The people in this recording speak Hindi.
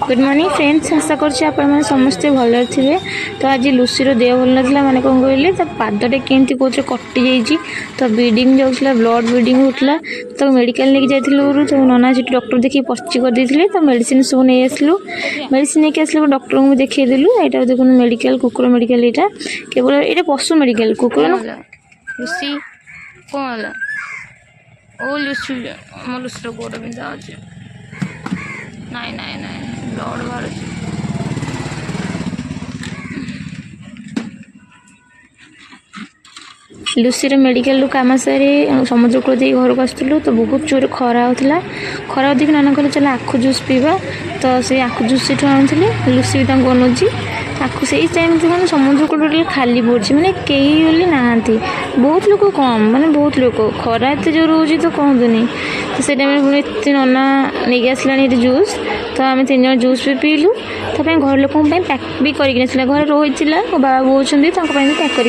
गुड मॉर्निंग फ्रेंड्स, आशा कर समस्ते भल थे। तो आज लुसीर देह भल ना मैंने कौन कहले तो पादटे केमती कौन कटि जाइए तो ब्लीडिंग जाऊला ब्लड ब्लीडिंग होता तो मेडिकल लेके जाइलु तो नना से डॉक्टर देखिए पर्ची कर देते तो मेडिसिन सब नहीं आसलु मेडिसिन नहीं आसलु डॉक्टर को देखदेलु यहाँ देखो मेडिकल कुकुर मेडिकल यहाँ केवल ये पशु मेडिकल कुकुर लुसी कौन ओ लुसी आम लुसीर गोड़ बिंधा अच्छे नाई नाई नाई ब्लड बाहर लुसीर मेडिकल कम सारी समुद्र कूल दे घर को आसलु तो बहुत जोर खरा होता खरा देखिए नाना कहले चल आखु जूस पीवा तो से आखु जूस से आनी लुसी भी बनाऊँगी आखु से टाइम देखो समुद्र कूल टोटल खाली पड़ी मैंने कई बोली नहांती बहुत लोग कम माने बहुत लोग खरा एत जोर हो तो कहतुनि तो से टाइम पुणी एत नना नहीं आसला जूस तो आम 3 जन जूस भी पीलु तो घर लोक पैक भी कर घर रोहित बाबा बोल पैक कर